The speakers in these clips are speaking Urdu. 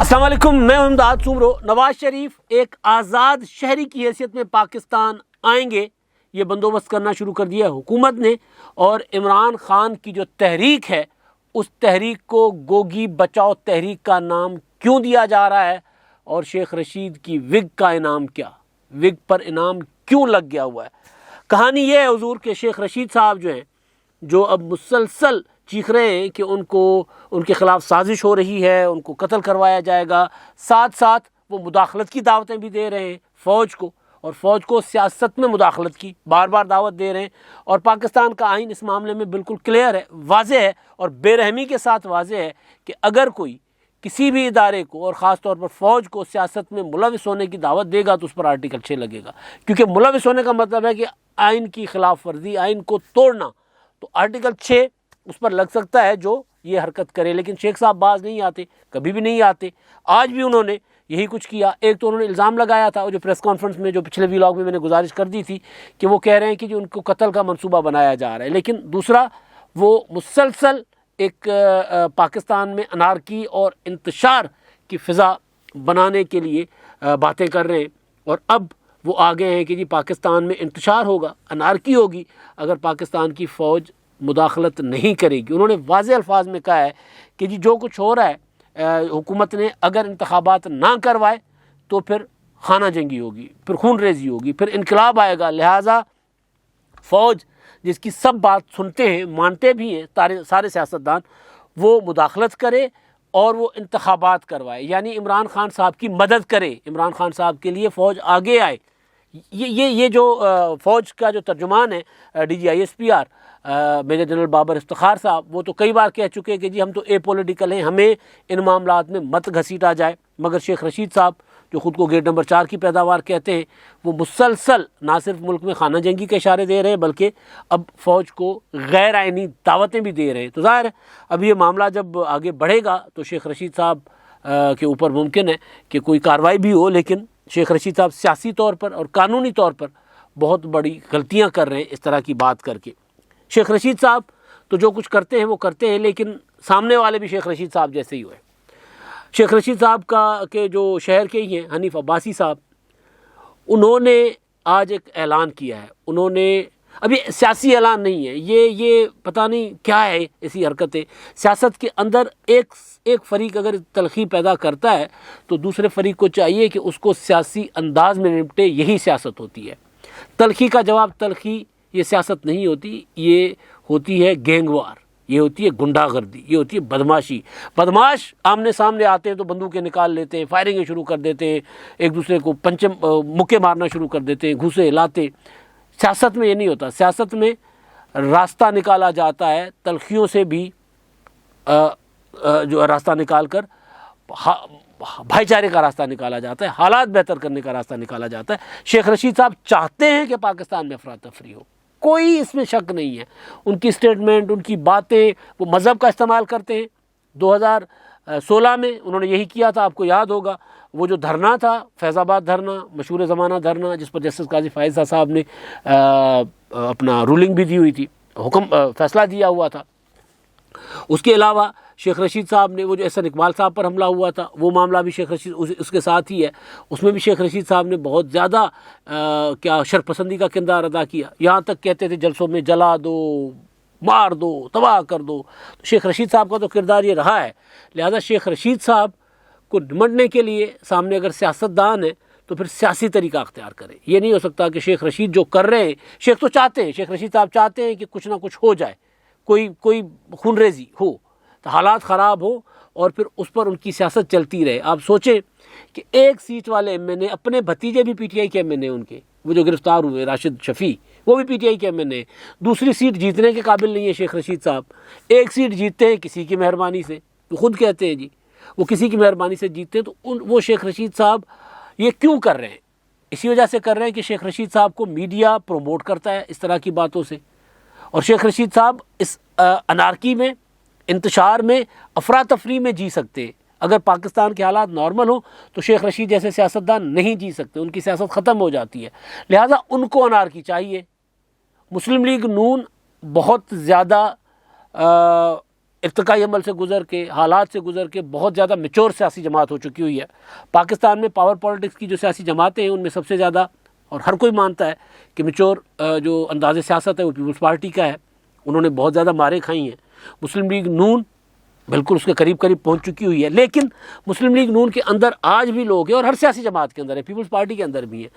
السلام علیکم، میں امداد سومرو۔ نواز شریف ایک آزاد شہری کی حیثیت میں پاکستان آئیں گے، یہ بندوبست کرنا شروع کر دیا ہے حکومت نے، اور عمران خان کی جو تحریک ہے اس تحریک کو گوگی بچاؤ تحریک کا نام کیوں دیا جا رہا ہے، اور شیخ رشید کی وگ کا انعام کیا، وگ پر انعام کیوں لگ گیا ہوا ہے۔ کہانی یہ ہے حضور کہ شیخ رشید صاحب جو ہیں، جو اب مسلسل چیخ رہے ہیں کہ ان کے خلاف سازش ہو رہی ہے، ان کو قتل کروایا جائے گا، ساتھ ساتھ وہ مداخلت کی دعوتیں بھی دے رہے ہیں فوج کو، اور فوج کو سیاست میں مداخلت کی بار بار دعوت دے رہے ہیں، اور پاکستان کا آئین اس معاملے میں بالکل کلیئر ہے، واضح ہے، اور بے رحمی کے ساتھ واضح ہے کہ اگر کوئی کسی بھی ادارے کو اور خاص طور پر فوج کو سیاست میں ملوث ہونے کی دعوت دے گا تو اس پر آرٹیکل 6 لگے گا، کیونکہ ملوث ہونے کا مطلب ہے کہ آئین کی خلاف ورزی، آئین کو توڑنا، تو آرٹیکل 6 اس پر لگ سکتا ہے جو یہ حرکت کرے۔ لیکن شیخ صاحب باز نہیں آتے، کبھی بھی نہیں آتے، آج بھی انہوں نے یہی کچھ کیا۔ ایک تو انہوں نے الزام لگایا تھا، جو پریس کانفرنس میں جو پچھلے ویلاگ میں نے گزارش کر دی تھی کہ وہ کہہ رہے ہیں کہ جو ان کو قتل کا منصوبہ بنایا جا رہا ہے، لیکن دوسرا وہ مسلسل ایک پاکستان میں انارکی اور انتشار کی فضا بنانے کے لیے باتیں کر رہے ہیں، اور اب وہ آگے ہیں کہ جی پاکستان میں انتشار ہوگا، انارکی ہوگی اگر پاکستان کی فوج مداخلت نہیں کرے گی۔ انہوں نے واضح الفاظ میں کہا ہے کہ جی جو کچھ ہو رہا ہے، حکومت نے اگر انتخابات نہ کروائے تو پھر خانہ جنگی ہوگی، پھر خون ریزی ہوگی، پھر انقلاب آئے گا، لہٰذا فوج جس کی سب بات سنتے ہیں، مانتے بھی ہیں سارے سیاستدان، وہ مداخلت کرے اور وہ انتخابات کروائے، یعنی عمران خان صاحب کی مدد کرے، عمران خان صاحب کے لیے فوج آگے آئے۔ یہ جو فوج کا جو ترجمان ہے DGISPR major general Babar Iftikhar صاحب، وہ تو کئی بار کہہ چکے کہ جی ہم تو اے پولیٹیکل ہیں، ہمیں ان معاملات میں مت گھسیٹا جائے، مگر شیخ رشید صاحب جو خود کو گیٹ نمبر 4 کی پیداوار کہتے ہیں، وہ مسلسل نہ صرف ملک میں خانہ جنگی کے اشارے دے رہے ہیں بلکہ اب فوج کو غیر آئینی دعوتیں بھی دے رہے ہیں۔ تو ظاہر ہے اب یہ معاملہ جب آگے بڑھے گا تو شیخ رشید صاحب کے اوپر ممکن ہے کہ کوئی کارروائی بھی ہو، لیکن شیخ رشید صاحب سیاسی طور پر اور قانونی طور پر بہت بڑی غلطیاں کر رہے ہیں اس طرح کی بات کر کے۔ شیخ رشید صاحب تو جو کچھ کرتے ہیں وہ کرتے ہیں، لیکن سامنے والے بھی شیخ رشید صاحب جیسے ہی ہوئے۔ شیخ رشید صاحب کے جو شہر کے ہی ہیں حنیف عباسی صاحب، انہوں نے آج ایک اعلان کیا ہے، انہوں نے ابھی سیاسی اعلان نہیں ہے، یہ پتہ نہیں کیا ہے ایسی حرکتیں سیاست کے اندر۔ ایک فریق اگر تلخی پیدا کرتا ہے تو دوسرے فریق کو چاہیے کہ اس کو سیاسی انداز میں نپٹے، یہی سیاست ہوتی ہے۔ تلخی کا جواب تلخی یہ سیاست نہیں ہوتی، یہ ہوتی ہے گینگ وار، یہ ہوتی ہے گنڈا گردی، یہ ہوتی ہے بدماشی۔ بدماش آمنے سامنے آتے ہیں تو بندوقیں نکال لیتے ہیں، فائرنگیں شروع کر دیتے ہیں، ایک دوسرے کو مکے مارنا شروع کر دیتے ہیں، گھوسے لاتے۔ سیاست میں یہ نہیں ہوتا، سیاست میں راستہ نکالا جاتا ہے تلخیوں سے بھی، جو راستہ نکال کر بھائی چارے کا راستہ نکالا جاتا ہے، حالات بہتر کرنے کا راستہ نکالا جاتا ہے۔ شیخ رشید صاحب چاہتے ہیں کہ پاکستان میں افراتفری ہو، کوئی اس میں شک نہیں ہے۔ ان کی سٹیٹمنٹ، ان کی باتیں، وہ مذہب کا استعمال کرتے ہیں۔ 2016 میں انہوں نے یہی کیا تھا، آپ کو یاد ہوگا، وہ جو دھرنا تھا، فیض آباد دھرنا، مشہور زمانہ دھرنا، جس پر جسٹس قاضی فائز صاحب نے اپنا رولنگ بھی دی ہوئی تھی، فیصلہ دیا ہوا تھا۔ اس کے علاوہ شیخ رشید صاحب نے وہ جو احسن اقبال صاحب پر حملہ ہوا تھا، وہ معاملہ بھی شیخ رشید اس کے ساتھ ہی ہے، اس میں بھی شیخ رشید صاحب نے بہت زیادہ شرپسندی کا کردار ادا کیا، یہاں تک کہتے تھے جلسوں میں جلا دو، مار دو، تباہ کر دو۔ تو شیخ رشید صاحب کا تو کردار یہ رہا ہے، لہذا شیخ رشید صاحب کو نمٹنے کے لیے سامنے اگر سیاستدان ہے تو پھر سیاسی طریقہ اختیار کرے۔ یہ نہیں ہو سکتا کہ شیخ رشید جو کر رہے ہیں، شیخ تو چاہتے ہیں، شیخ رشید صاحب چاہتے ہیں کہ کچھ نہ کچھ ہو جائے، کوئی خون ریزی ہو، تو حالات خراب ہو اور پھر اس پر ان کی سیاست چلتی رہے۔ آپ سوچیں کہ ایک سیٹ والے MNA، اپنے بھتیجے بھی PTI کے MNA، ان کے وہ جو گرفتار ہوئے راشد شفیع، وہ بھی PTI کے MNA، دوسری سیٹ جیتنے کے قابل نہیں ہے شیخ رشید صاحب، ایک سیٹ جیتتے ہیں کسی کی مہربانی سے، وہ خود کہتے ہیں جی وہ کسی کی مہربانی سے جیتتے ہیں۔ تو وہ شیخ رشید صاحب یہ کیوں کر رہے ہیں؟ اسی وجہ سے کر رہے ہیں کہ شیخ رشید صاحب کو میڈیا پروموٹ کرتا ہے اس طرح کی باتوں سے، اور شیخ رشید صاحب اس انارکی میں، انتشار میں، افراتفری میں جی سکتے ہیں۔ اگر پاکستان کے حالات نارمل ہوں تو شیخ رشید جیسے سیاستدان نہیں جی سکتے، ان کی سیاست ختم ہو جاتی ہے، لہٰذا ان کو انارکی چاہیے۔ مسلم لیگ نون بہت زیادہ ارتقائی عمل سے گزر کے، حالات سے گزر کے بہت زیادہ میچور سیاسی جماعت ہو چکی ہوئی ہے۔ پاکستان میں پاور پالیٹکس کی جو سیاسی جماعتیں ہیں ان میں سب سے زیادہ، اور ہر کوئی مانتا ہے کہ میچور جو انداز سیاست ہے وہ پیپلز پارٹی کا ہے۔ انہوں نے بہت زیادہ ماریں کھائی ہیں۔ مسلم لیگ نون بالکل اس کے قریب پہنچ چکی ہوئی ہے، لیکن مسلم لیگ نون کے اندر آج بھی لوگ ہیں، اور ہر سیاسی جماعت کے اندر ہے، پیپلز پارٹی کے اندر بھی ہیں،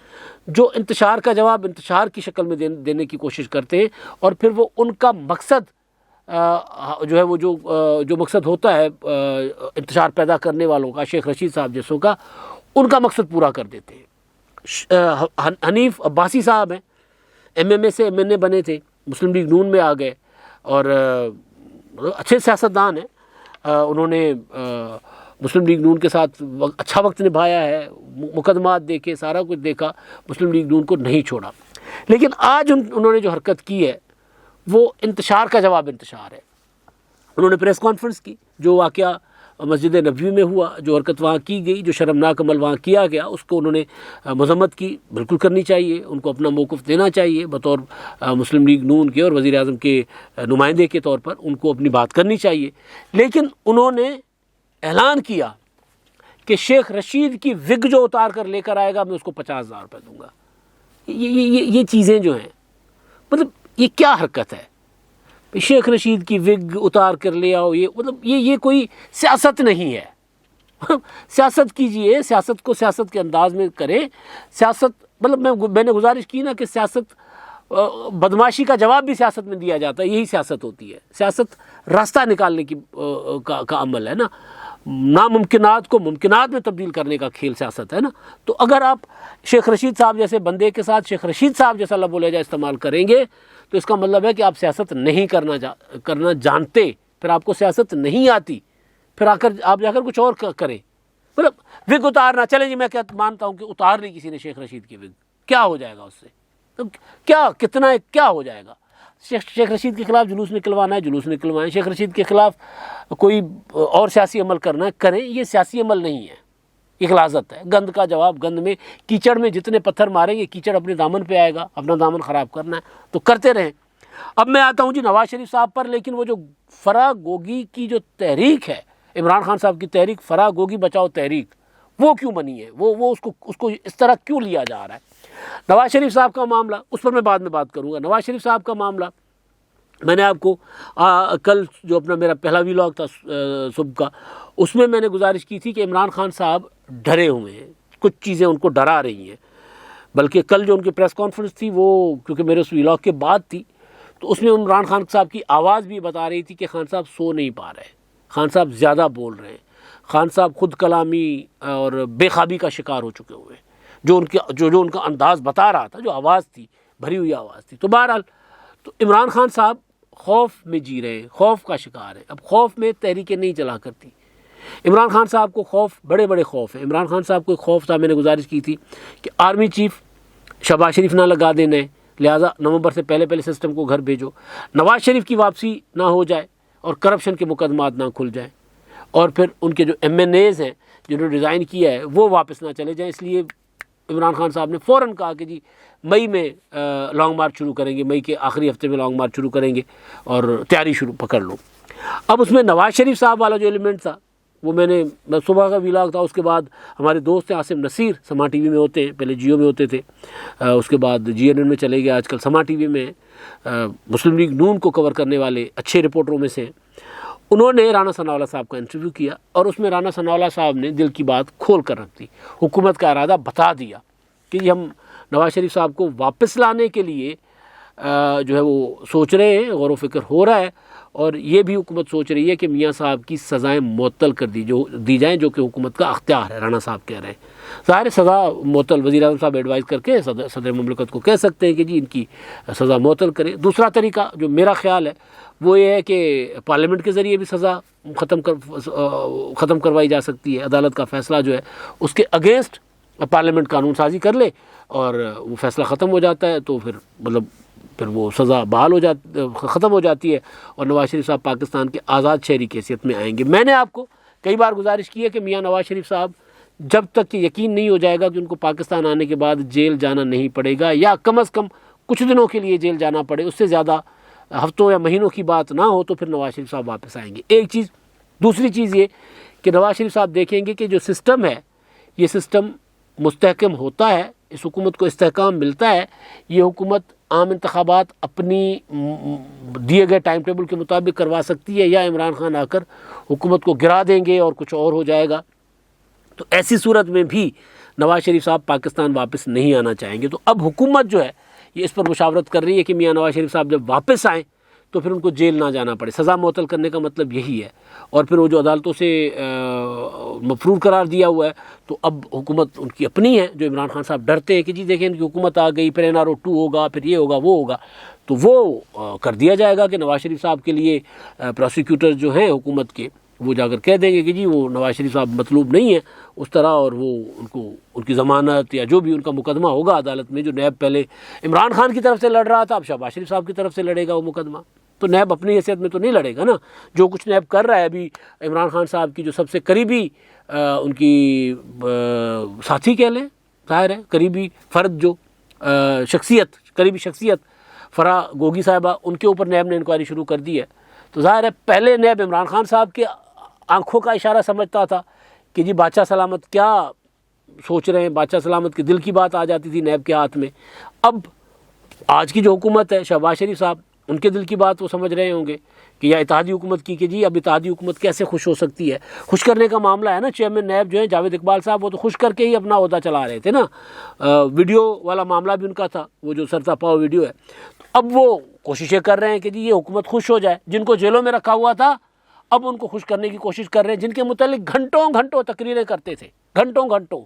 جو انتشار کا جواب انتشار کی شکل میں دینے کی کوشش کرتے ہیں، اور پھر وہ ان کا مقصد جو ہے وہ جو مقصد ہوتا ہے انتشار پیدا کرنے والوں کا، شیخ رشید صاحب جیسوں کا، ان کا مقصد پورا کر دیتے ہیں۔ حنیف عباسی صاحب ہیں، ایم اے سے MNA بنے تھے، مسلم لیگ نون میں آ گئے، اور اچھے سیاستدان ہیں۔ انہوں نے مسلم لیگ نون کے ساتھ اچھا وقت نبھایا ہے، مقدمات دیکھے، سارا کچھ دیکھا، مسلم لیگ نون کو نہیں چھوڑا۔ لیکن آج انہوں نے جو حرکت کی ہے وہ انتشار کا جواب انتشار ہے۔ انہوں نے پریس کانفرنس کی، جو واقعہ مسجد نبوی میں ہوا، جو حرکت وہاں کی گئی، جو شرمناک عمل وہاں کیا گیا، اس کو انہوں نے مذمت کی، بالکل کرنی چاہیے، ان کو اپنا موقف دینا چاہیے بطور مسلم لیگ نون کے اور وزیر اعظم کے نمائندے کے طور پر، ان کو اپنی بات کرنی چاہیے۔ لیکن انہوں نے اعلان کیا کہ شیخ رشید کی وگ جو اتار کر لے کر آئے گا میں اس کو 50,000 روپے دوں گا۔ یہ چیزیں جو ہیں، مطلب یہ کیا حرکت ہے؟ شیخ رشید کی وگ اتار کر لے آؤ، یہ کوئی سیاست نہیں ہے۔ سیاست کیجئے، سیاست کو سیاست کے انداز میں کریں۔ سیاست مطلب میں نے گزارش کی نا کہ سیاست، بدماشی کا جواب بھی سیاست میں دیا جاتا ہے، یہی سیاست ہوتی ہے۔ سیاست راستہ نکالنے کی کا عمل ہے نا، ناممکنات کو ممکنات میں تبدیل کرنے کا کھیل سیاست ہے نا۔ تو اگر آپ شیخ رشید صاحب جیسے بندے کے ساتھ شیخ رشید صاحب جیسا لب و لہجہ استعمال کریں گے تو اس کا مطلب ہے کہ آپ سیاست نہیں کرنا جانتے، پھر آپ کو سیاست نہیں آتی، پھر آپ جا کر کچھ اور کریں۔ مطلب وگ اتارنا، چلیں جی میں کیا مانتا ہوں کہ اتار لی کسی نے شیخ رشید کی وگ، کیا ہو جائے گا اس سے؟ کیا ہو جائے گا؟ شیخ رشید کے خلاف جلوس نکلوانا ہے، جلوس نکلوائیں۔ شیخ رشید کے خلاف کوئی اور سیاسی عمل کرنا ہے، کریں۔ یہ سیاسی عمل نہیں ہے، یہ غلاظت ہے۔ گند کا جواب گند میں، کیچڑ میں جتنے پتھر ماریں گے کیچڑ اپنے دامن پہ آئے گا، اپنا دامن خراب کرنا ہے تو کرتے رہیں۔ اب میں آتا ہوں جی نواز شریف صاحب پر، لیکن وہ جو فرا گوگی کی جو تحریک ہے، عمران خان صاحب کی تحریک فرا گوگی بچاؤ تحریک، وہ کیوں بنی ہے؟ وہ اس کو اس طرح کیوں لیا جا رہا ہے؟ نواز شریف صاحب کا معاملہ، اس پر میں بعد میں بات کروں گا۔ نواز شریف صاحب کا معاملہ، میں نے آپ کو کل جو اپنا میرا پہلا ویلاگ تھا صبح کا، اس میں نے گزارش کی تھی کہ عمران خان صاحب ڈرے ہوئے ہیں، کچھ چیزیں ان کو ڈرا رہی ہیں۔ بلکہ کل جو ان کی پریس کانفرنس تھی وہ کیونکہ میرے اس ویلاگ کے بعد تھی، تو اس میں عمران خان صاحب کی آواز بھی بتا رہی تھی کہ خان صاحب سو نہیں پا رہے، خان صاحب زیادہ بول رہے ہیں، خان صاحب خود کلامی اور بے خوابی کا شکار ہو چکے ہوئے ہیں۔ جو ان کا انداز بتا رہا تھا، جو آواز تھی، بھری ہوئی آواز تھی۔ تو بہرحال تو عمران خان صاحب خوف میں جی رہے ہیں، خوف کا شکار ہے۔ اب خوف میں تحریکیں نہیں چلا کرتی۔ عمران خان صاحب کو خوف، بڑے بڑے خوف ہیں۔ عمران خان صاحب کو ایک خوف تھا، میں نے گزارش کی تھی کہ آرمی چیف شہباز شریف نہ لگا دینے، لہٰذا نومبر سے پہلے سسٹم کو گھر بھیجو، نواز شریف کی واپسی نہ ہو جائے اور کرپشن کے مقدمات نہ کھل جائیں، اور پھر ان کے جو MNAs ہیں جنہوں نے ریزائن کیا ہے وہ واپس نہ چلے جائیں۔ اس لیے عمران خان صاحب نے فوراً کہا کہ جی مئی میں لانگ مارچ شروع کریں گے، مئی کے آخری ہفتے میں لانگ مارچ شروع کریں گے اور تیاری پکڑ لو۔ اب اس میں نواز شریف صاحب والا جو ایلیمنٹ تھا وہ میں صبح کا ویلاگ تھا، اس کے بعد ہمارے دوست ہیں عاصم نصیر، سما ٹی وی میں ہوتے ہیں، پہلے جیو میں ہوتے تھے، اس کے بعد GNN میں چلے گئے، آج کل سما ٹی وی میں مسلم لیگ نون کو کور کرنے والے اچھے رپورٹروں میں سے ہیں۔ انہوں نے رانا ثناءاللہ صاحب کا انٹرویو کیا اور اس میں رانا ثناءاللہ صاحب نے دل کی بات کھول کر رکھ دی، حکومت کا ارادہ بتا دیا کہ ہم نواز شریف صاحب کو واپس لانے کے لیے جو ہے وہ سوچ رہے ہیں، غور و فکر ہو رہا ہے، اور یہ بھی حکومت سوچ رہی ہے کہ میاں صاحب کی سزائیں معطل کر دی جائیں، جو کہ حکومت کا اختیار ہے۔ رانا صاحب کہہ رہے ہیں ظاہر سزا معطل، وزیر اعظم صاحب ایڈوائز کر کے صدر مملکت کو کہہ سکتے ہیں کہ جی ان کی سزا معطل کریں۔ دوسرا طریقہ جو میرا خیال ہے وہ یہ ہے کہ پارلیمنٹ کے ذریعے بھی سزا ختم کروائی جا سکتی ہے۔ عدالت کا فیصلہ جو ہے اس کے اگینسٹ پارلیمنٹ قانون سازی کر لے اور وہ فیصلہ ختم ہو جاتا ہے، تو پھر وہ سزا بحال ختم ہو جاتی ہے اور نواز شریف صاحب پاکستان کے آزاد شہری کی حیثیت میں آئیں گے۔ میں نے آپ کو کئی بار گزارش کی ہے کہ میاں نواز شریف صاحب جب تک کہ یقین نہیں ہو جائے گا کہ ان کو پاکستان آنے کے بعد جیل جانا نہیں پڑے گا، یا کم از کم کچھ دنوں کے لیے جیل جانا پڑے، اس سے زیادہ ہفتوں یا مہینوں کی بات نہ ہو تو پھر نواز شریف صاحب واپس آئیں گے. ایک چیز. دوسری چیز یہ کہ نواز شریف صاحب دیکھیں گے کہ جو سسٹم ہے یہ سسٹم مستحکم ہوتا ہے, اس حکومت کو استحکام ملتا ہے, یہ حکومت عام انتخابات اپنی دیے گئے ٹائم ٹیبل کے مطابق کروا سکتی ہے, یا عمران خان آ کر حکومت کو گرا دیں گے اور کچھ اور ہو جائے گا. تو ایسی صورت میں بھی نواز شریف صاحب پاکستان واپس نہیں آنا چاہیں گے. تو اب حکومت جو ہے یہ اس پر مشاورت کر رہی ہے کہ میاں نواز شریف صاحب جب واپس آئیں تو پھر ان کو جیل نہ جانا پڑے. سزا معطل کرنے کا مطلب یہی ہے. اور پھر وہ جو عدالتوں سے مفرور قرار دیا ہوا ہے, تو اب حکومت ان کی اپنی ہے. جو عمران خان صاحب ڈرتے ہیں کہ جی دیکھیں ان کی حکومت آ گئی, پھر NRO 2 ہوگا, پھر یہ ہوگا وہ ہوگا, تو وہ کر دیا جائے گا کہ نواز شریف صاحب کے لیے پروسیکیوٹر جو ہیں حکومت کے وہ جا کر کہہ دیں گے کہ جی وہ نواز شریف صاحب مطلوب نہیں ہے اس طرح, اور وہ ان کو ان کی ضمانت یا جو بھی ان کا مقدمہ ہوگا عدالت میں, جو نیب پہلے عمران خان کی طرف سے لڑ رہا تھا اب شہباز شریف صاحب کی طرف سے لڑے گا وہ مقدمہ. تو نیب اپنی حیثیت میں تو نہیں لڑے گا نا. جو کچھ نیب کر رہا ہے ابھی عمران خان صاحب کی جو سب سے قریبی ان کی ساتھی کہہ لیں, ظاہر ہے قریبی فرد, جو قریبی شخصیت فرح گوگی صاحبہ, ان کے اوپر نیب نے انکوائری شروع کر دی ہے. تو ظاہر ہے پہلے نیب عمران خان صاحب کے آنکھوں کا اشارہ سمجھتا تھا کہ جی بادشاہ سلامت کیا سوچ رہے ہیں, بادشاہ سلامت کے دل کی بات آ جاتی تھی نیب کے ہاتھ میں. اب آج کی جو حکومت ہے شہباز شریف صاحب, ان کے دل کی بات وہ سمجھ رہے ہوں گے کہ یا اتحادی حکومت کی کہ جی اب اتحادی حکومت کیسے خوش ہو سکتی ہے. خوش کرنے کا معاملہ ہے نا. چیئرمین نیب جو ہیں جاوید اقبال صاحب, وہ تو خوش کر کے ہی اپنا عہدہ چلا رہے تھے نا. ویڈیو والا معاملہ بھی ان کا تھا, وہ جو سرتا پاؤ ویڈیو ہے. اب وہ کوششیں کر رہے ہیں کہ جی یہ حکومت خوش ہو جائے. جن کو جیلوں میں رکھا ہوا تھا اب ان کو خوش کرنے کی کوشش کر رہے ہیں, جن کے متعلق گھنٹوں تقریریں کرتے تھے, گھنٹوں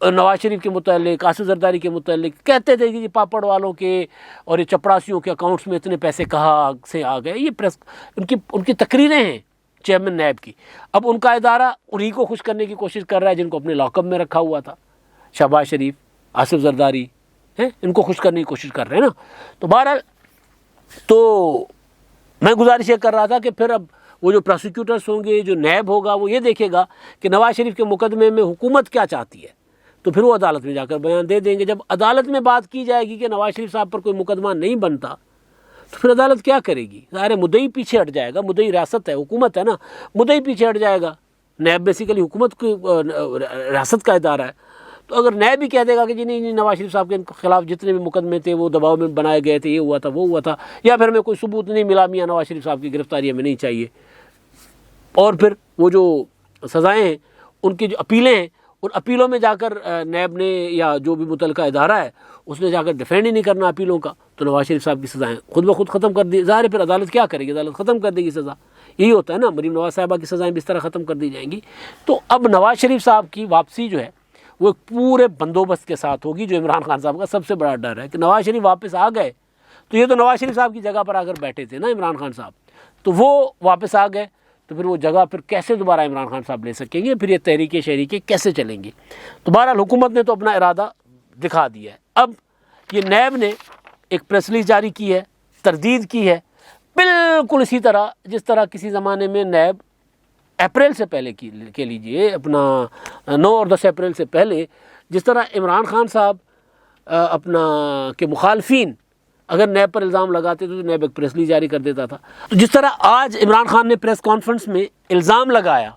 نواز شریف کے متعلق, آصف زرداری کے متعلق کہتے تھے کہ جی پاپڑ والوں کے اور یہ چپڑاسیوں کے اکاؤنٹس میں اتنے پیسے کہاں سے آ گئے. یہ پریس ان کی تقریریں ہیں چیئرمین نیب کی. اب ان کا ادارہ انہی کو خوش کرنے کی کوشش کر رہا ہے جن کو اپنے لاک اپ میں رکھا ہوا تھا. شہباز شریف, آصف زرداری ہیں, ان کو خوش کرنے کی کوشش کر رہے ہیں نا. تو بہرحال تو میں گزارش یہ کر رہا تھا کہ پھر اب وہ جو پروسیکیوٹرز ہوں گے, جو نیب ہوگا, وہ یہ دیکھے گا کہ نواز شریف کے مقدمے میں حکومت کیا چاہتی ہے, تو پھر وہ عدالت میں جا کر بیان دے دیں گے. جب عدالت میں بات کی جائے گی کہ نواز شریف صاحب پر کوئی مقدمہ نہیں بنتا تو پھر عدالت کیا کرے گی؟ ظاہر مدعی پیچھے ہٹ جائے گا. مدعی ریاست ہے, حکومت ہے نا, مدعی پیچھے ہٹ جائے گا. نیب بیسیکلی حکومت کی ریاست کا ادارہ ہے. تو اگر نیب بھی کہہ دے گا کہ جی نہیں نواز شریف صاحب کے خلاف جتنے بھی مقدمے تھے وہ دباؤ میں بنائے گئے تھے, یہ ہوا تھا وہ ہوا تھا, یا پھر ہمیں کوئی ثبوت نہیں ملا, میاں نواز شریف صاحب کی گرفتاری ہمیں نہیں چاہیے, اور پھر وہ جو سزائیں ہیں ان کی جو اپیلیں ہیں ان اپیلوں میں جا کر نیب نے یا جو بھی متعلقہ ادارہ ہے اس نے جا کر ڈیفینڈ ہی نہیں کرنا اپیلوں کا, تو نواز شریف صاحب کی سزائیں خود بخود ختم کر دی. ظاہر ہے پھر عدالت کیا کرے گی, عدالت ختم کر دے گی سزا. یہی ہوتا ہے نا, مریم نواز صاحبہ کی سزائیں بھی اس طرح ختم کر دی جائیں گی. تو اب نواز شریف صاحب کی واپسی جو ہے وہ ایک پورے بندوبست کے ساتھ ہوگی, جو عمران خان صاحب کا سب سے بڑا ڈر ہے کہ نواز شریف واپس آ گئے تو یہ تو نواز شریف صاحب کی جگہ پر آ کر بیٹھے تھے نا عمران خان صاحب, تو وہ واپس آ گئے تو پھر وہ جگہ پھر کیسے دوبارہ عمران خان صاحب لے سکیں گے, پھر یہ تحریک شہریکیں کیسے چلیں گی. تو بہرحال حکومت نے تو اپنا ارادہ دکھا دیا ہے. اب یہ نیب نے ایک پریس ریلیز جاری کی ہے, تردید کی ہے, بالکل اسی طرح جس طرح کسی زمانے میں نیب اپریل سے پہلے کہہ لیجئے اپنا 9 اور 10 اپریل سے پہلے جس طرح عمران خان صاحب اپنا کے مخالفین اگر نیب پر الزام لگاتے تو نیب ایک پریس ریلیز جاری کر دیتا تھا. تو جس طرح آج عمران خان نے پریس کانفرنس میں الزام لگایا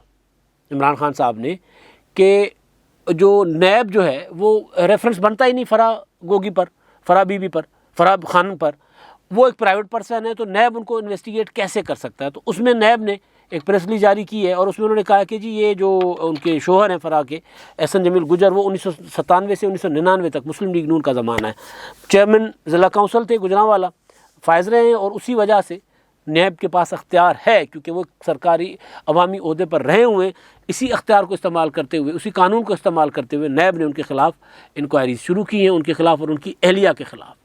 عمران خان صاحب نے کہ جو نیب جو ہے وہ ریفرنس بنتا ہی نہیں فرح گوگی پر, فرح بی بی پر, فرح خان پر, وہ ایک پرائیویٹ پرسن ہے تو نیب ان کو انویسٹیگیٹ کیسے کر سکتا ہے. تو اس میں نیب نے ایک پریس ریلیز جاری کی ہے اور اس میں انہوں نے کہا کہ جی یہ جو ان کے شوہر ہیں فرح کے احسن جمیل گجر, وہ 1997 سے 1999 تک مسلم لیگ نون کا زمانہ ہے, چیئرمین ضلع کونسل تھے گجرانوالا, فائز رہے ہیں, اور اسی وجہ سے نیب کے پاس اختیار ہے کیونکہ وہ سرکاری عوامی عہدے پر رہے ہوئے. اسی اختیار کو استعمال کرتے ہوئے, اسی قانون کو استعمال کرتے ہوئے نیب نے ان کے خلاف انکوائریز شروع کی ہیں, ان کے خلاف اور ان کی اہلیہ کے خلاف.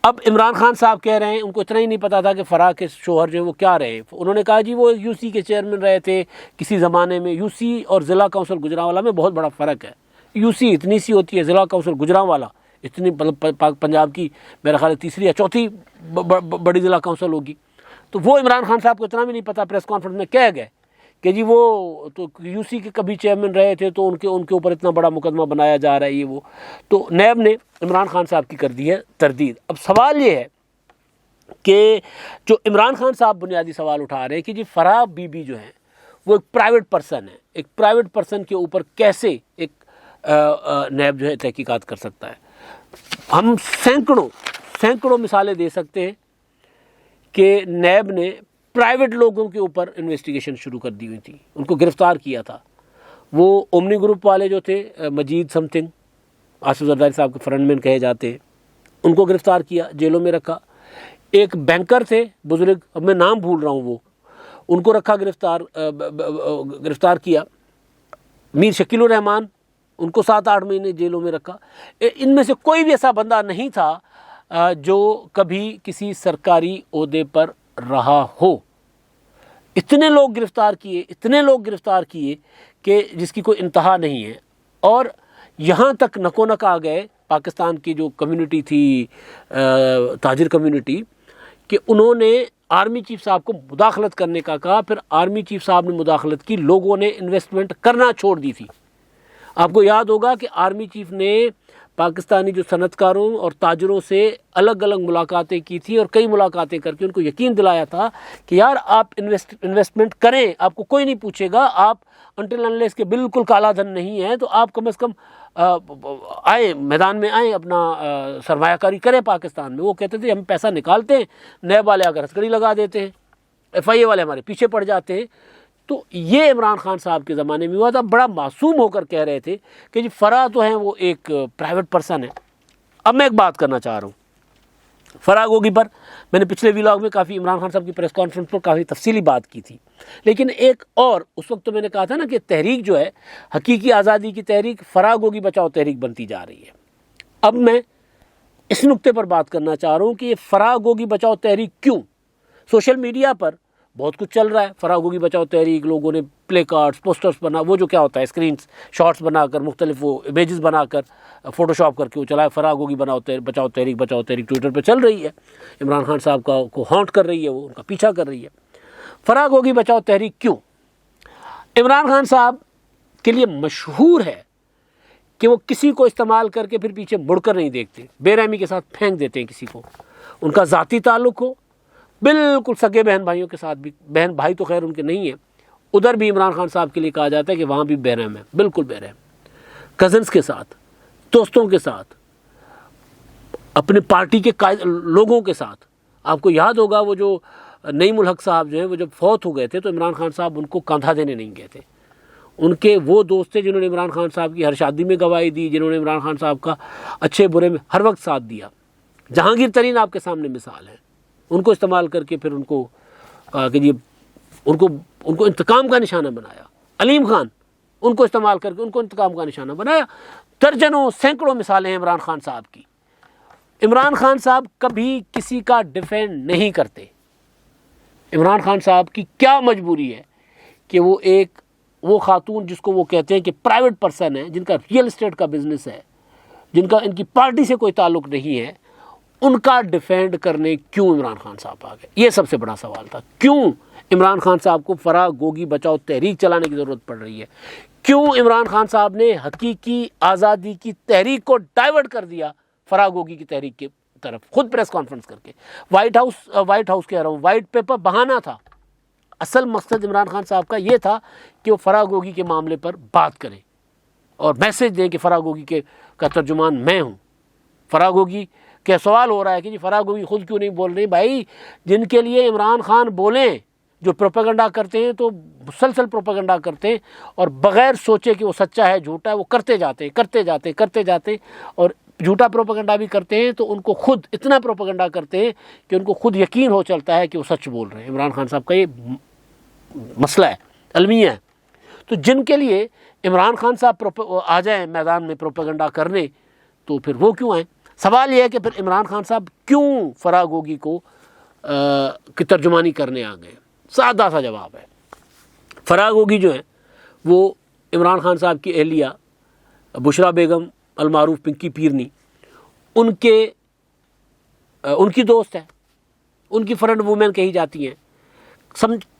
اب عمران خان صاحب کہہ رہے ہیں ان کو اتنا ہی نہیں پتا تھا کہ فرح کے شوہر جو ہیں وہ کیا رہے. انہوں نے کہا جی وہ یو سی کے چیئرمین رہے تھے کسی زمانے میں. یو سی اور ضلع کونسل گجرانوالا میں بہت بڑا فرق ہے. یو سی اتنی سی ہوتی ہے, ضلع کونسل گجرانوالا اتنی پنجاب کی میرا خیال ہے تیسری یا چوتھی بڑی ضلع کونسل ہوگی. تو وہ عمران خان صاحب کو اتنا بھی نہیں پتا, پریس کانفرنس میں کہہ گئے کہ جی وہ تو یو سی کے کبھی چیئرمین رہے تھے تو ان کے اوپر اتنا بڑا مقدمہ بنایا جا رہا ہے یہ وہ. تو نیب نے عمران خان صاحب کی کر دی ہے تردید. اب سوال یہ ہے کہ جو عمران خان صاحب بنیادی سوال اٹھا رہے ہیں کہ جی فرح بی بی جو ہیں وہ ایک پرائیویٹ پرسن ہے، ایک پرائیویٹ پرسن کے اوپر کیسے ایک نیب جو ہے تحقیقات کر سکتا ہے؟ ہم سینکڑوں مثالیں دے سکتے ہیں کہ نیب نے پرائیویٹ لوگوں کے اوپر انویسٹیگیشن شروع کر دی ہوئی تھی، ان کو گرفتار کیا تھا۔ وہ اومنی گروپ والے جو تھے، مجید سم تھنگ، آصف زرداری صاحب کے فرنٹ مین کہے جاتے ہیں، ان کو گرفتار کیا، جیلوں میں رکھا۔ ایک بینکر تھے بزرگ، اب میں نام بھول رہا ہوں، وہ ان کو رکھا، گرفتار کیا۔ میر شکیل الرحمان، ان کو 7-8 مہینے جیلوں میں رکھا۔ ان میں سے کوئی بھی ایسا بندہ نہیں تھا جو کبھی کسی سرکاری عہدے پر رہا ہو۔ اتنے لوگ گرفتار کیے کہ جس کی کوئی انتہا نہیں ہے، اور یہاں تک نکو نک آ گئے پاکستان کی جو کمیونٹی تھی، تاجر کمیونٹی، کہ انہوں نے آرمی چیف صاحب کو مداخلت کرنے کا کہا، پھر آرمی چیف صاحب نے مداخلت کی، لوگوں نے انویسٹمنٹ کرنا چھوڑ دی تھی۔ آپ کو یاد ہوگا کہ آرمی چیف نے پاکستانی جو صنعت کاروں اور تاجروں سے الگ الگ ملاقاتیں کی تھی، اور کئی ملاقاتیں کر کے ان کو یقین دلایا تھا کہ یار آپ انویسٹمنٹ کریں، آپ کو کوئی نہیں پوچھے گا، آپ انٹل انلیس کے بالکل کالا دھن نہیں ہے تو آپ کم از کم آئیں، میدان میں آئیں، اپنا سرمایہ کاری کریں پاکستان میں۔ وہ کہتے تھے ہم پیسہ نکالتے ہیں، نیب والے اگر ہتھکڑی لگا دیتے ہیں، ایف آئی اے والے ہمارے پیچھے پڑ جاتے ہیں۔ تو یہ عمران خان صاحب کے زمانے میں ہوا تھا، بڑا معصوم ہو کر کہہ رہے تھے کہ جی فرح تو ہیں وہ ایک پرائیویٹ پرسن ہے۔ اب میں ایک بات کرنا چاہ رہا ہوں فرح گوگی پر، میں نے پچھلے ویلاگ میں کافی عمران خان صاحب کی پریس کانفرنس پر کافی تفصیلی بات کی تھی، لیکن ایک اور اس وقت تو میں نے کہا تھا نا کہ تحریک جو ہے حقیقی آزادی کی تحریک فرح گوگی بچاؤ تحریک بنتی جا رہی ہے۔ اب میں اس نقطے پر بات کرنا چاہ رہا ہوں کہ یہ فرح گوگی بچاؤ تحریک کیوں؟ سوشل میڈیا پر بہت کچھ چل رہا ہے، فرح گوگی بچاؤ تحریک، لوگوں نے پلے کارڈز، پوسٹرز بنا، وہ جو کیا ہوتا ہے اسکرینز شارٹس بنا کر، مختلف وہ امیجز بنا کر فوٹو شاپ کر کے وہ چلا ہے، فرح گوگی بچاؤ تحریک ٹویٹر پہ چل رہی ہے، عمران خان صاحب کو ہانٹ کر رہی ہے، وہ ان کا پیچھا کر رہی ہے۔ فرح گوگی بچاؤ تحریک کیوں؟ عمران خان صاحب کے لیے مشہور ہے کہ وہ کسی کو استعمال کر کے پھر پیچھے مڑ کر نہیں دیکھتے، بے رحمی کے ساتھ پھینک دیتے ہیں کسی کو، ان کا ذاتی تعلق ہو، بالکل سگے بہن بھائیوں کے ساتھ بھی، بہن بھائی تو خیر ان کے نہیں ہیں، ادھر بھی عمران خان صاحب کے لیے کہا جاتا ہے کہ وہاں بھی بے رحم ہے، بالکل بے رحم، کزنس کے ساتھ، دوستوں کے ساتھ، اپنے پارٹی کے لوگوں کے ساتھ۔ آپ کو یاد ہوگا وہ جو نعیم الحق صاحب جو ہیں وہ جب فوت ہو گئے تھے تو عمران خان صاحب ان کو کاندھا دینے نہیں گئے تھے، ان کے وہ دوست تھے جنہوں نے عمران خان صاحب کی ہر شادی میں گواہی دی، جنہوں نے عمران خان صاحب کا اچھے برے میں ہر وقت ساتھ دیا۔ جہانگیر ترین آپ کے سامنے مثال ہے، ان کو استعمال کر کے پھر ان کو کہا کہ جی ان کو انتقام کا نشانہ بنایا۔ علیم خان، ان کو استعمال کر کے ان کو انتقام کا نشانہ بنایا۔ درجنوں سینکڑوں مثالیں ہیں عمران خان صاحب کی۔ عمران خان صاحب کبھی کسی کا ڈیفینڈ نہیں کرتے۔ عمران خان صاحب کی کیا مجبوری ہے کہ وہ خاتون جس کو وہ کہتے ہیں کہ پرائیویٹ پرسن ہے، جن کا ریئل اسٹیٹ کا بزنس ہے، جن کا ان کی پارٹی سے کوئی تعلق نہیں ہے، ان کا ڈیفینڈ کرنے کیوں عمران خان صاحب آ گئے؟ یہ سب سے بڑا سوال تھا۔ کیوں عمران خان صاحب کو فرح گوگی بچاؤ تحریک چلانے کی ضرورت پڑ رہی ہے؟ کیوں عمران خان صاحب نے حقیقی آزادی کی تحریک کو ڈائیورٹ کر دیا فرح گوگی کی تحریک کی طرف، خود پریس کانفرنس کر کے؟ وائٹ ہاؤس کہہ رہا ہوں، وائٹ پیپر بہانہ تھا، اصل مقصد عمران خان صاحب کا یہ تھا کہ وہ فرح گوگی کے معاملے پر بات کریں اور میسج دیں کہ فرح گوگی کا ترجمان میں ہوں۔ فرح گوگی کیا سوال ہو رہا ہے کہ جی فرح گوگی خود کیوں نہیں بول رہی؟ بھائی جن کے لیے عمران خان بولیں، جو پروپیگنڈا کرتے ہیں تو مسلسل پروپیگنڈا کرتے ہیں اور بغیر سوچے کہ وہ سچا ہے جھوٹا ہے، وہ کرتے جاتے اور جھوٹا پروپیگنڈا بھی کرتے ہیں تو ان کو خود اتنا پروپیگنڈا کرتے ہیں کہ ان کو خود یقین ہو چلتا ہے کہ وہ سچ بول رہے ہیں۔ عمران خان صاحب کا یہ مسئلہ ہے، المیہ ہے۔ تو جن کے لیے عمران خان صاحب آ جائیں میدان میں پروپیگنڈا کرنے تو پھر وہ کیوں آئیں؟ سوال یہ ہے کہ پھر عمران خان صاحب کیوں فرح گوگی کی ترجمانی کرنے آ گئے؟ سادہ سا جواب ہے، فرح گوگی جو ہیں وہ عمران خان صاحب کی اہلیہ بشرا بیگم المعروف پنکی پیرنی ان کی دوست ہے، ان کی فرنٹ وومن کہی جاتی ہیں،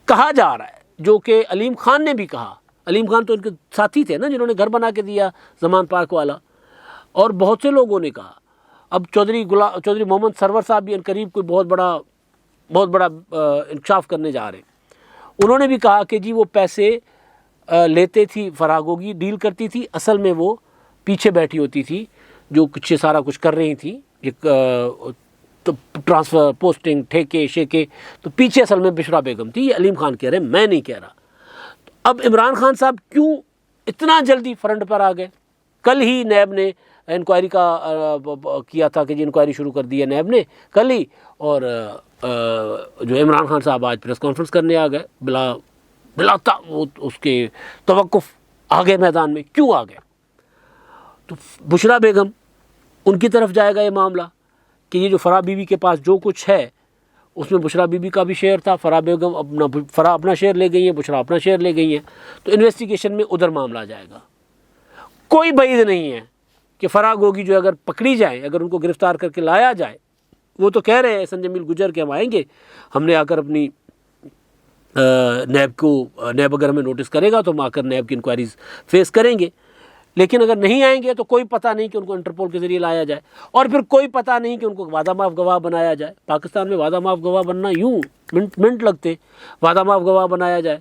کہا جا رہا ہے، جو کہ علیم خان نے بھی کہا۔ علیم خان تو ان کے ساتھی تھے نا، جنہوں نے گھر بنا کے دیا زمان پارک والا، اور بہت سے لوگوں نے کہا۔ اب چودھری محمد سرور صاحب بھی ان قریب کوئی بہت بڑا بہت بڑا انکشاف کرنے جا رہے ہیں۔ انہوں نے بھی کہا کہ جی وہ پیسے لیتے تھی فرح گوگی، ڈیل کرتی تھی، اصل میں وہ پیچھے بیٹھی ہوتی تھی جو کچھ سارا کچھ کر رہی تھی، ایک ٹرانسفر، پوسٹنگ، ٹھیکے شیکے، تو پیچھے اصل میں بشرا بیگم تھی۔ یہ علیم خان کہہ رہے ہیں، میں نہیں کہہ رہا۔ اب عمران خان صاحب کیوں اتنا جلدی فرنٹ پر آ گئے؟ کل ہی نیب نے انکوائری کا کیا تھا کہ جی انکوائری شروع کر دی ہے نیب نے کل ہی، اور جو عمران خان صاحب آج پریس کانفرنس کرنے آ گئے بلا اس کے توقف آ گئے میدان میں۔ کیوں آ گئے؟ تو بشرا بیگم ان کی طرف جائے گا یہ معاملہ کہ یہ جو فرح بی بی کے پاس جو کچھ ہے اس میں بشرا بی بی کا بھی شیئر تھا، فرح بیگم اپنا شیئر لے گئی ہیں، بشرا اپنا شیئر لے گئی ہیں، تو انویسٹیگیشن میں ادھر معاملہ آ جائے گا۔ کوئی بعید نہیں ہے کہ فرح گوگی جو اگر پکڑی جائے، اگر ان کو گرفتار کر کے لایا جائے، وہ تو کہہ رہے ہیں احسن جمیل گجر کہ ہم آئیں گے، ہم نے آ کر اپنی نیب اگر ہمیں نوٹس کرے گا تو ہم آ کر نیب کی انکوائریز فیس کریں گے، لیکن اگر نہیں آئیں گے تو کوئی پتہ نہیں کہ ان کو انٹرپول کے ذریعے لایا جائے، اور پھر کوئی پتہ نہیں کہ ان کو وعدہ معاف گواہ بنایا جائے۔ پاکستان میں وعدہ معاف گواہ بننا یوں منٹ لگتے، وعدہ معاف گواہ بنایا جائے۔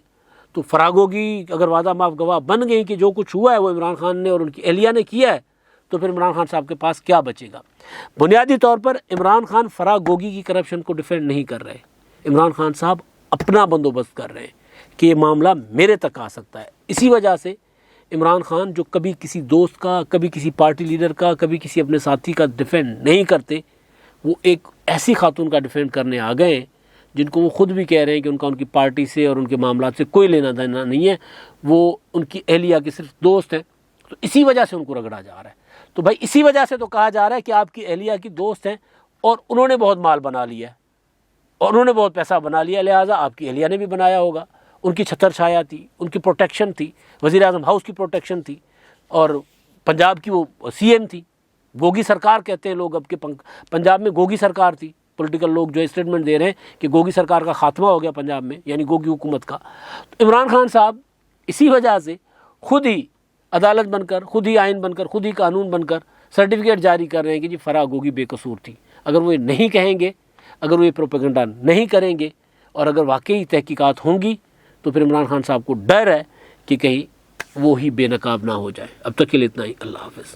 تو فرح گوگی اگر وعدہ معاف گواہ بن گئی کہ جو کچھ ہوا ہے وہ عمران خان نے اور ان کی اہلیہ نے کیا ہے، تو پھر عمران خان صاحب کے پاس کیا بچے گا؟ بنیادی طور پر عمران خان فرح گوگی کی کرپشن کو ڈیفینڈ نہیں کر رہے، عمران خان صاحب اپنا بندوبست کر رہے ہیں کہ یہ معاملہ میرے تک آ سکتا ہے۔ اسی وجہ سے عمران خان جو کبھی کسی دوست کا، کبھی کسی پارٹی لیڈر کا، کبھی کسی اپنے ساتھی کا ڈیفینڈ نہیں کرتے، وہ ایک ایسی خاتون کا ڈیفینڈ کرنے آ گئے ہیں جن کو وہ خود بھی کہہ رہے ہیں کہ ان کی پارٹی سے اور ان کے معاملات سے کوئی لینا دینا نہیں ہے، وہ ان کی اہلیہ کے صرف دوست ہیں۔ تو اسی وجہ سے ان کو رگڑا جا رہا ہے۔ تو بھائی اسی وجہ سے تو کہا جا رہا ہے کہ آپ کی اہلیہ کی دوست ہیں اور انہوں نے بہت مال بنا لیا ہے اور انہوں نے بہت پیسہ بنا لیا، لہٰذا آپ کی اہلیہ نے بھی بنایا ہوگا۔ ان کی چھتر چھایا تھی، ان کی پروٹیکشن تھی، وزیر اعظم ہاؤس کی پروٹیکشن تھی، اور پنجاب کی وہ سی ایم تھی، گوگی سرکار کہتے ہیں لوگ اب کہ پنجاب میں گوگی سرکار تھی۔ پولیٹیکل لوگ جو اسٹیٹمنٹ دے رہے ہیں کہ گوگی سرکار کا خاتمہ ہو گیا پنجاب میں، یعنی گوگی حکومت کا۔ تو عمران خان صاحب اسی وجہ سے خود ہی عدالت بن کر، خود ہی آئین بن کر، خود ہی قانون بن کر سرٹیفکیٹ جاری کر رہے ہیں کہ جی فرح گوگی بے قصور تھی۔ اگر وہ یہ نہیں کہیں گے، اگر وہ یہ پروپیگنڈا نہیں کریں گے، اور اگر واقعی تحقیقات ہوں گی، تو پھر عمران خان صاحب کو ڈر ہے کہ کہیں وہ ہی بے نقاب نہ ہو جائے۔ اب تک کے لیے اتنا ہی، اللہ حافظ۔